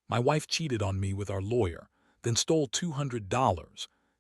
My wife cheated on me with our lawyer, then stole $200,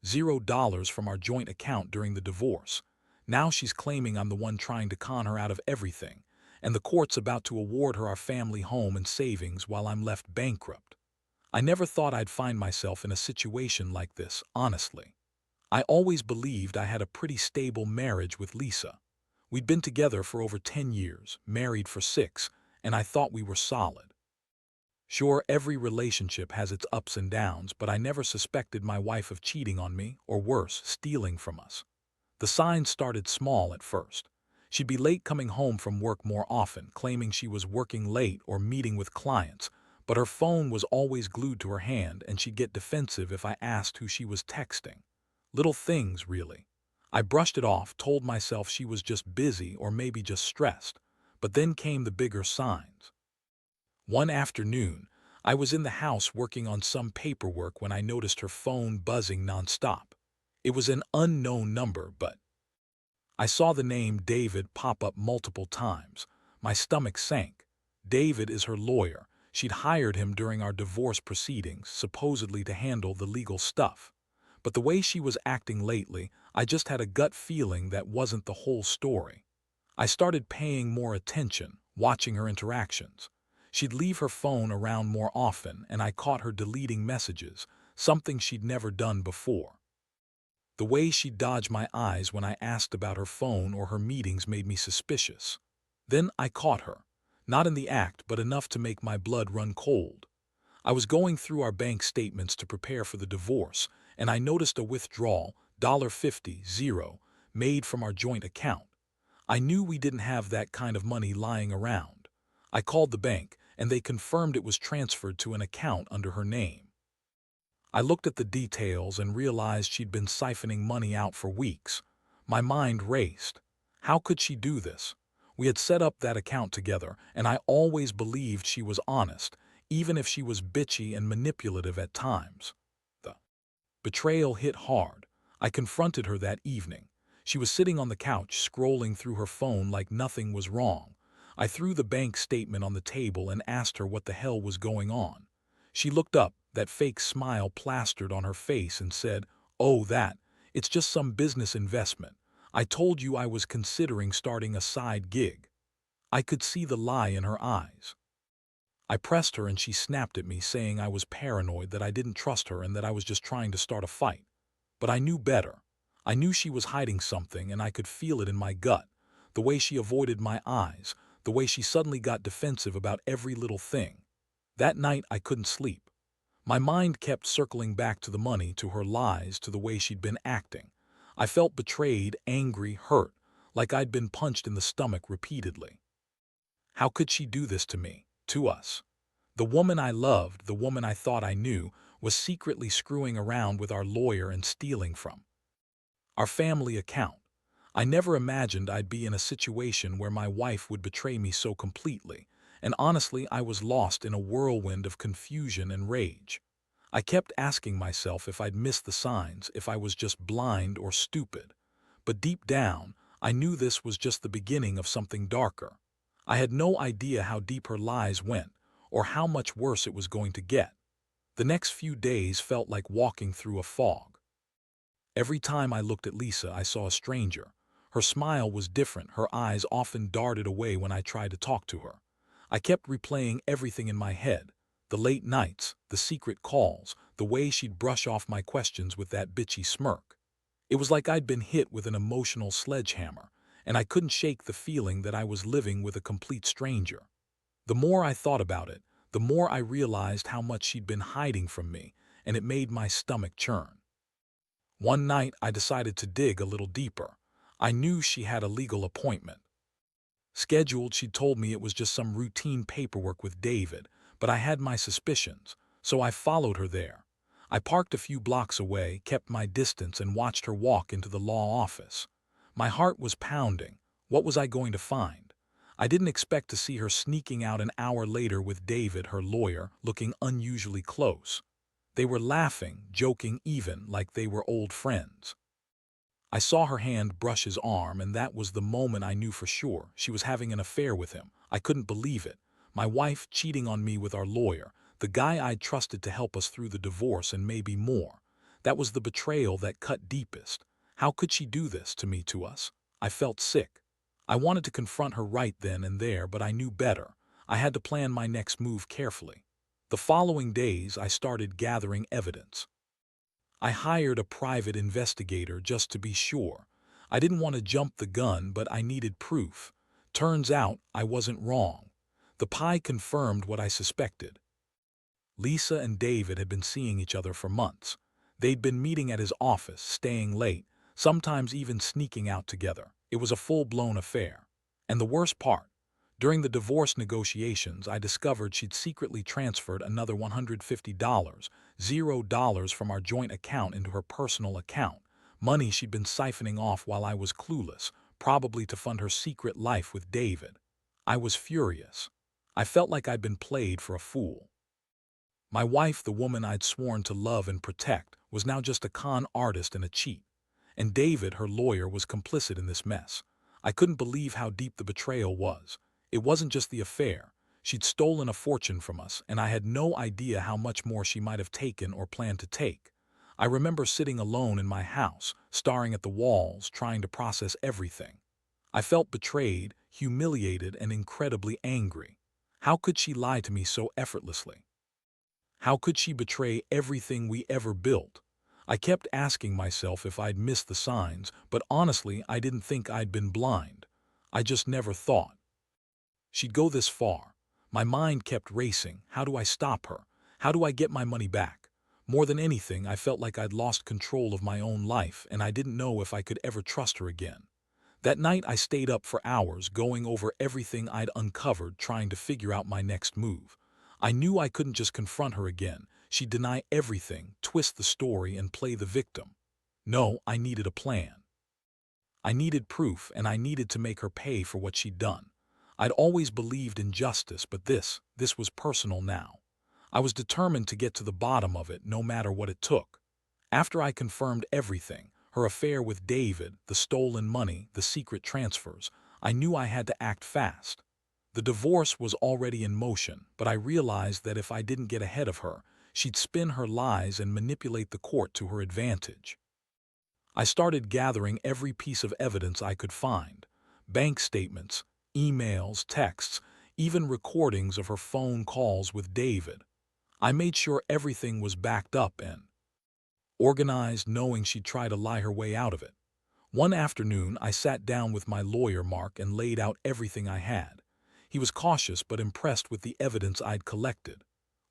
$0 from our joint account during the divorce. Now she's claiming I'm the one trying to con her out of everything, and the court's about to award her our family home and savings while I'm left bankrupt. I never thought I'd find myself in a situation like this, honestly. I always believed I had a pretty stable marriage with Lisa. We'd been together for over 10 years, married for 6, and I thought we were solid. Sure, every relationship has its ups and downs, but I never suspected my wife of cheating on me, or worse, stealing from us. The signs started small at first. She'd be late coming home from work more often, claiming she was working late or meeting with clients, but her phone was always glued to her hand and she'd get defensive if I asked who she was texting. Little things, really. I brushed it off, told myself she was just busy or maybe just stressed, but then came the bigger signs. One afternoon, I was in the house working on some paperwork when I noticed her phone buzzing nonstop. It was an unknown number, but I saw the name David pop up multiple times. My stomach sank. David is her lawyer. She'd hired him during our divorce proceedings, supposedly to handle the legal stuff. But the way she was acting lately, I just had a gut feeling that wasn't the whole story. I started paying more attention, watching her interactions. She'd leave her phone around more often, and I caught her deleting messages, something she'd never done before. The way she dodged my eyes when I asked about her phone or her meetings made me suspicious. Then I caught her. Not in the act, but enough to make my blood run cold. I was going through our bank statements to prepare for the divorce, and I noticed a withdrawal, $50, made from our joint account. I knew we didn't have that kind of money lying around. I called the bank, and they confirmed it was transferred to an account under her name. I looked at the details and realized she'd been siphoning money out for weeks. My mind raced. How could she do this? We had set up that account together, and I always believed she was honest, even if she was bitchy and manipulative at times. The betrayal hit hard. I confronted her that evening. She was sitting on the couch, scrolling through her phone like nothing was wrong. I threw the bank statement on the table and asked her what the hell was going on. She looked up, that fake smile plastered on her face, and said, "Oh, it's just some business investment. I told you I was considering starting a side gig." I could see the lie in her eyes. I pressed her and she snapped at me, saying I was paranoid, that I didn't trust her and that I was just trying to start a fight. But I knew better. I knew she was hiding something, and I could feel it in my gut. The way she avoided my eyes, the way she suddenly got defensive about every little thing. That night I couldn't sleep. My mind kept circling back to the money, to her lies, to the way she'd been acting. I felt betrayed, angry, hurt, like I'd been punched in the stomach repeatedly. How could she do this to me, to us? The woman I loved, the woman I thought I knew, was secretly screwing around with our lawyer and stealing from our family account. I never imagined I'd be in a situation where my wife would betray me so completely, and honestly, I was lost in a whirlwind of confusion and rage. I kept asking myself if I'd missed the signs, if I was just blind or stupid. But deep down, I knew this was just the beginning of something darker. I had no idea how deep her lies went, or how much worse it was going to get. The next few days felt like walking through a fog. Every time I looked at Lisa, I saw a stranger. Her smile was different, her eyes often darted away when I tried to talk to her. I kept replaying everything in my head. The late nights, the secret calls, the way she'd brush off my questions with that bitchy smirk. It was like I'd been hit with an emotional sledgehammer, and I couldn't shake the feeling that I was living with a complete stranger. The more I thought about it, the more I realized how much she'd been hiding from me, and it made my stomach churn. One night, I decided to dig a little deeper. I knew she had a legal appointment scheduled. She'd told me it was just some routine paperwork with David, but I had my suspicions, so I followed her there. I parked a few blocks away, kept my distance, and watched her walk into the law office. My heart was pounding. What was I going to find? I didn't expect to see her sneaking out an hour later with David, her lawyer, looking unusually close. They were laughing, joking, even like they were old friends. I saw her hand brush his arm, and that was the moment I knew for sure she was having an affair with him. I couldn't believe it. My wife cheating on me with our lawyer. the guy I'd trusted to help us through the divorce and maybe more. That was the betrayal that cut deepest. How could she do this to us? I felt sick. I wanted to confront her right then and there, but I knew better. I had to plan my next move carefully. The following days, I started gathering evidence. I hired a private investigator just to be sure. I didn't want to jump the gun, but I needed proof. Turns out I wasn't wrong. The pie confirmed what I suspected. Lisa and David had been seeing each other for months. They'd been meeting at his office, staying late, sometimes even sneaking out together. It was a full-blown affair. And the worst part, during the divorce negotiations, I discovered she'd secretly transferred another $150, $0 from our joint account into her personal account, money she'd been siphoning off while I was clueless, probably to fund her secret life with David. I was furious. I felt like I'd been played for a fool. My wife, the woman I'd sworn to love and protect, was now just a con artist and a cheat. And David, her lawyer, was complicit in this mess. I couldn't believe how deep the betrayal was. It wasn't just the affair. She'd stolen a fortune from us, and I had no idea how much more she might have taken or planned to take. I remember sitting alone in my house, staring at the walls, trying to process everything. I felt betrayed, humiliated, and incredibly angry. How could she lie to me so effortlessly? How could she betray everything we ever built? I kept asking myself if I'd missed the signs, but honestly, I didn't think I'd been blind. I just never thought she'd go this far. My mind kept racing. How do I stop her? How do I get my money back? More than anything, I felt like I'd lost control of my own life, and I didn't know if I could ever trust her again. That night, I stayed up for hours, going over everything I'd uncovered, trying to figure out my next move. I knew I couldn't just confront her again. She'd deny everything, twist the story, and play the victim. No, I needed a plan. I needed proof, and I needed to make her pay for what she'd done. I'd always believed in justice, but this was personal now. I was determined to get to the bottom of it, no matter what it took. After I confirmed everything, her affair with David, the stolen money, the secret transfers, I knew I had to act fast. The divorce was already in motion, but I realized that if I didn't get ahead of her, she'd spin her lies and manipulate the court to her advantage. I started gathering every piece of evidence I could find: bank statements, emails, texts, even recordings of her phone calls with David. I made sure everything was backed up and organized, knowing she'd try to lie her way out of it. One afternoon, I sat down with my lawyer, Mark, and laid out everything I had. He was cautious but impressed with the evidence I'd collected.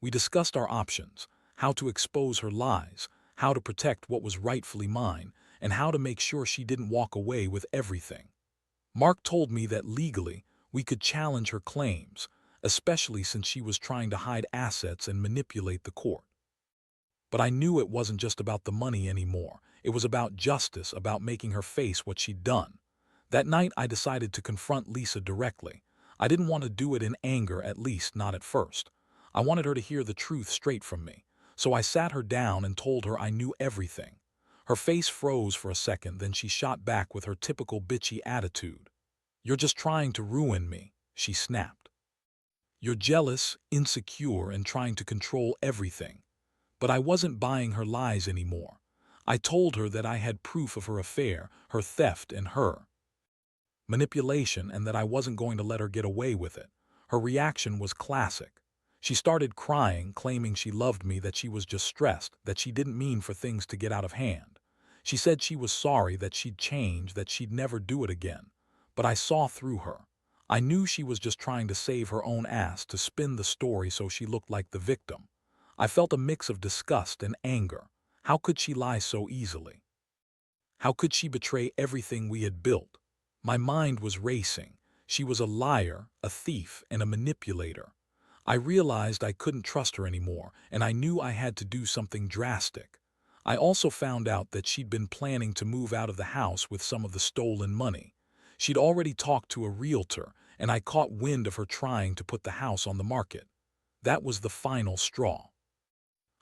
We discussed our options: how to expose her lies, how to protect what was rightfully mine, and how to make sure she didn't walk away with everything. Mark told me that legally, we could challenge her claims, especially since she was trying to hide assets and manipulate the court. But I knew it wasn't just about the money anymore. It was about justice, about making her face what she'd done. That night, I decided to confront Lisa directly. I didn't want to do it in anger, at least not at first. I wanted her to hear the truth straight from me. So I sat her down and told her I knew everything. Her face froze for a second, then she shot back with her typical bitchy attitude. "You're just trying to ruin me," she snapped. "You're jealous, insecure, and trying to control everything." But I wasn't buying her lies anymore. I told her that I had proof of her affair, her theft, and her manipulation, and that I wasn't going to let her get away with it. Her reaction was classic. She started crying, claiming she loved me, that she was just stressed, that she didn't mean for things to get out of hand. She said she was sorry, that she'd changed, that she'd never do it again. But I saw through her. I knew she was just trying to save her own ass, to spin the story so she looked like the victim. I felt a mix of disgust and anger. How could she lie so easily? How could she betray everything we had built? My mind was racing. She was a liar, a thief, and a manipulator. I realized I couldn't trust her anymore, and I knew I had to do something drastic. I also found out that she'd been planning to move out of the house with some of the stolen money. She'd already talked to a realtor, and I caught wind of her trying to put the house on the market. That was the final straw.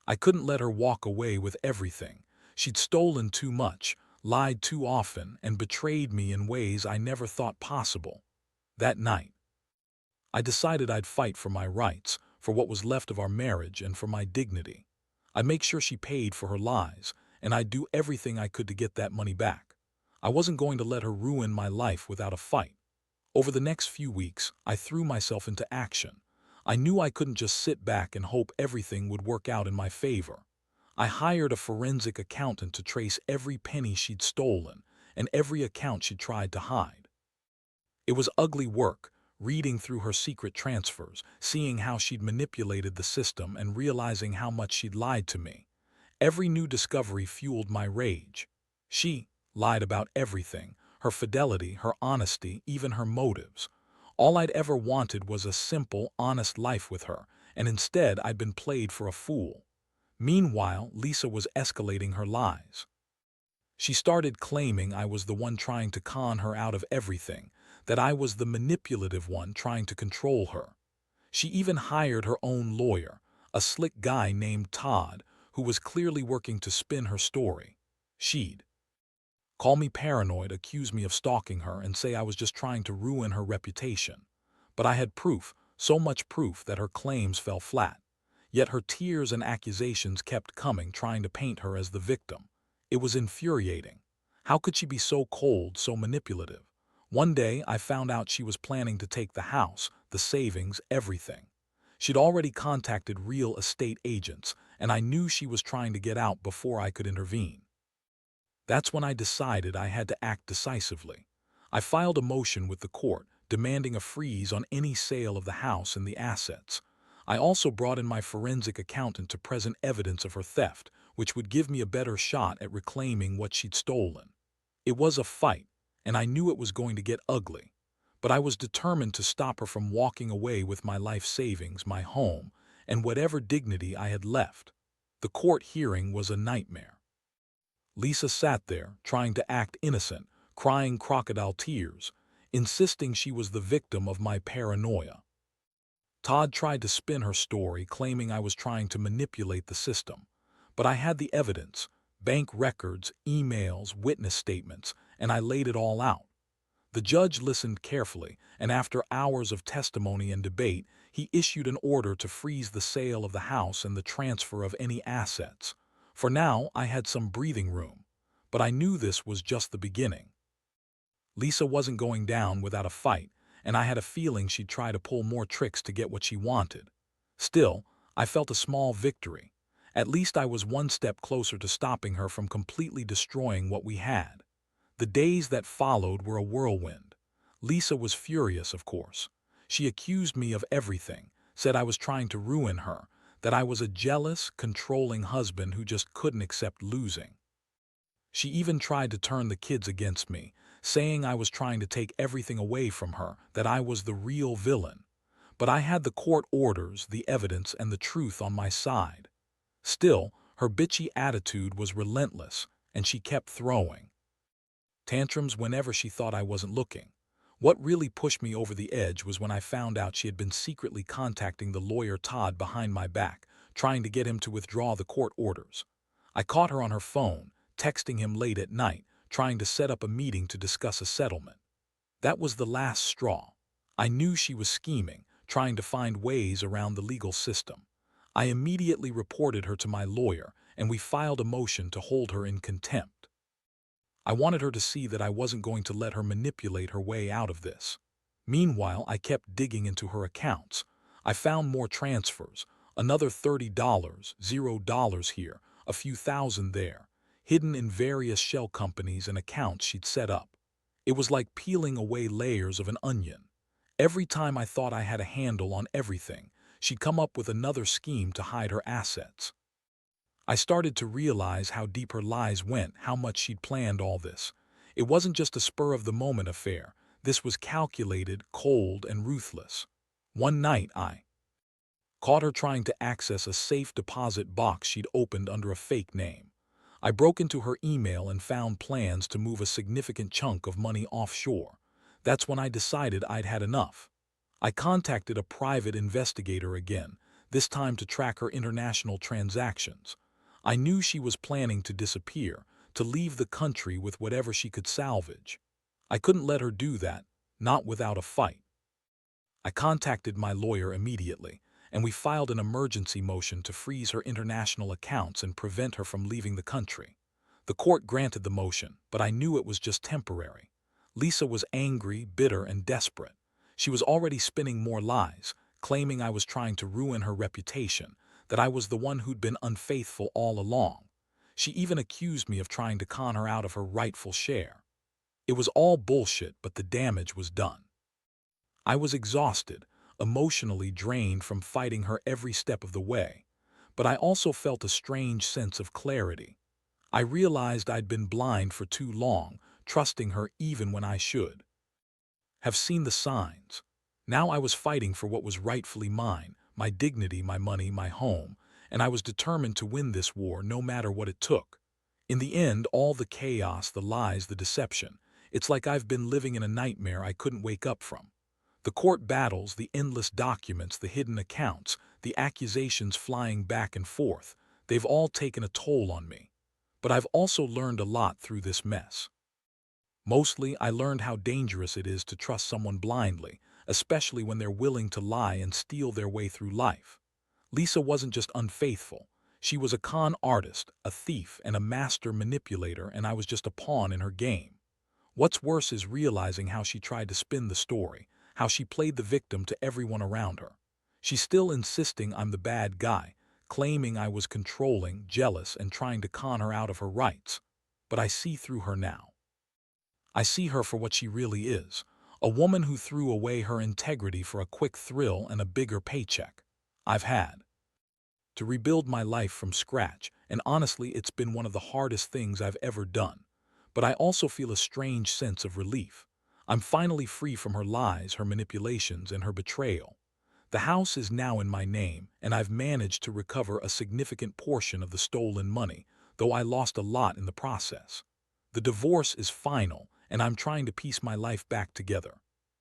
I couldn't let her walk away with everything. She'd stolen too much, lied too often, and betrayed me in ways I never thought possible. That night, I decided I'd fight for my rights, for what was left of our marriage, and for my dignity. I'd make sure she paid for her lies, and I'd do everything I could to get that money back. I wasn't going to let her ruin my life without a fight. Over the next few weeks, I threw myself into action. I knew I couldn't just sit back and hope everything would work out in my favor. I hired a forensic accountant to trace every penny she'd stolen and every account she'd tried to hide. It was ugly work, reading through her secret transfers, seeing how she'd manipulated the system, and realizing how much she'd lied to me. Every new discovery fueled my rage. She lied about everything: her fidelity, her honesty, even her motives. All I'd ever wanted was a simple, honest life with her, and instead I'd been played for a fool. Meanwhile, Lisa was escalating her lies. She started claiming I was the one trying to con her out of everything, that I was the manipulative one trying to control her. She even hired her own lawyer, a slick guy named Todd, who was clearly working to spin her story. She'd call me paranoid, accuse me of stalking her, and say I was just trying to ruin her reputation. But I had proof, so much proof that her claims fell flat. Yet her tears and accusations kept coming, trying to paint her as the victim. It was infuriating. How could she be so cold, so manipulative? One day, I found out she was planning to take the house, the savings, everything. She'd already contacted real estate agents, and I knew she was trying to get out before I could intervene. That's when I decided I had to act decisively. I filed a motion with the court, demanding a freeze on any sale of the house and the assets. I also brought in my forensic accountant to present evidence of her theft, which would give me a better shot at reclaiming what she'd stolen. It was a fight, and I knew it was going to get ugly. But I was determined to stop her from walking away with my life savings, my home, and whatever dignity I had left. The court hearing was a nightmare. Lisa sat there, trying to act innocent, crying crocodile tears, insisting she was the victim of my paranoia. Todd tried to spin her story, claiming I was trying to manipulate the system. But I had the evidence: bank records, emails, witness statements, and I laid it all out. The judge listened carefully, and after hours of testimony and debate, he issued an order to freeze the sale of the house and the transfer of any assets. For now, I had some breathing room, but I knew this was just the beginning. Lisa wasn't going down without a fight, and I had a feeling she'd try to pull more tricks to get what she wanted. Still, I felt a small victory. At least I was one step closer to stopping her from completely destroying what we had. The days that followed were a whirlwind. Lisa was furious, of course. She accused me of everything, said I was trying to ruin her, that I was a jealous, controlling husband who just couldn't accept losing. She even tried to turn the kids against me, saying I was trying to take everything away from her, that I was the real villain. But I had the court orders, the evidence, and the truth on my side. Still, her bitchy attitude was relentless, and she kept throwing tantrums whenever she thought I wasn't looking. What really pushed me over the edge was when I found out she had been secretly contacting the lawyer Todd behind my back, trying to get him to withdraw the court orders. I caught her on her phone, texting him late at night, trying to set up a meeting to discuss a settlement. That was the last straw. I knew she was scheming, trying to find ways around the legal system. I immediately reported her to my lawyer, and we filed a motion to hold her in contempt. I wanted her to see that I wasn't going to let her manipulate her way out of this. Meanwhile, I kept digging into her accounts. I found more transfers, another $30, $0 here, a few thousand there, hidden in various shell companies and accounts she'd set up. It was like peeling away layers of an onion. Every time I thought I had a handle on everything, she'd come up with another scheme to hide her assets. I started to realize how deep her lies went, how much she'd planned all this. It wasn't just a spur-of-the-moment affair. This was calculated, cold, and ruthless. One night, I caught her trying to access a safe deposit box she'd opened under a fake name. I broke into her email and found plans to move a significant chunk of money offshore. That's when I decided I'd had enough. I contacted a private investigator again, this time to track her international transactions. I knew she was planning to disappear, to leave the country with whatever she could salvage. I couldn't let her do that, not without a fight. I contacted my lawyer immediately, and we filed an emergency motion to freeze her international accounts and prevent her from leaving the country. The court granted the motion, but I knew it was just temporary. Lisa was angry, bitter, and desperate. She was already spinning more lies, claiming I was trying to ruin her reputation, that I was the one who'd been unfaithful all along. She even accused me of trying to con her out of her rightful share. It was all bullshit, but the damage was done. I was exhausted, emotionally drained from fighting her every step of the way, but I also felt a strange sense of clarity. I realized I'd been blind for too long, trusting her even when I should have seen the signs. Now I was fighting for what was rightfully mine, my dignity, my money, my home, and I was determined to win this war no matter what it took. In the end, all the chaos, the lies, the deception, it's like I've been living in a nightmare I couldn't wake up from. The court battles, the endless documents, the hidden accounts, the accusations flying back and forth, they've all taken a toll on me. But I've also learned a lot through this mess. Mostly, I learned how dangerous it is to trust someone blindly, especially when they're willing to lie and steal their way through life. Lisa wasn't just unfaithful. She was a con artist, a thief, and a master manipulator, and I was just a pawn in her game. What's worse is realizing how she tried to spin the story, how she played the victim to everyone around her. She's still insisting I'm the bad guy, claiming I was controlling, jealous, and trying to con her out of her rights. But I see through her now. I see her for what she really is, a woman who threw away her integrity for a quick thrill and a bigger paycheck. I've had to rebuild my life from scratch, and honestly, it's been one of the hardest things I've ever done. But I also feel a strange sense of relief. I'm finally free from her lies, her manipulations, and her betrayal. The house is now in my name, and I've managed to recover a significant portion of the stolen money, though I lost a lot in the process. The divorce is final, and I'm trying to piece my life back together.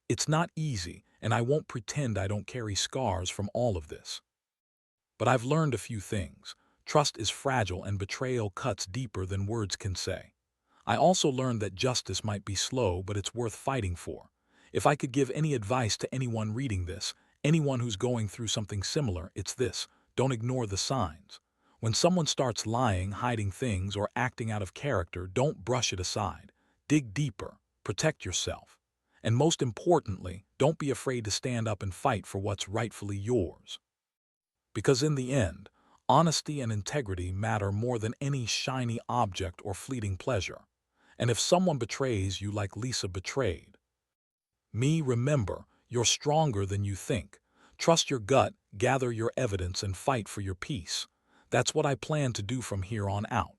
It's not easy, and I won't pretend I don't carry scars from all of this. But I've learned a few things. Trust is fragile, and betrayal cuts deeper than words can say. I also learned that justice might be slow, but it's worth fighting for. If I could give any advice to anyone reading this, anyone who's going through something similar, it's this: don't ignore the signs. When someone starts lying, hiding things, or acting out of character, don't brush it aside. Dig deeper, protect yourself. And most importantly, don't be afraid to stand up and fight for what's rightfully yours. Because in the end, honesty and integrity matter more than any shiny object or fleeting pleasure. And if someone betrays you like Lisa betrayed me, remember, you're stronger than you think. Trust your gut, gather your evidence, and fight for your peace. That's what I plan to do from here on out.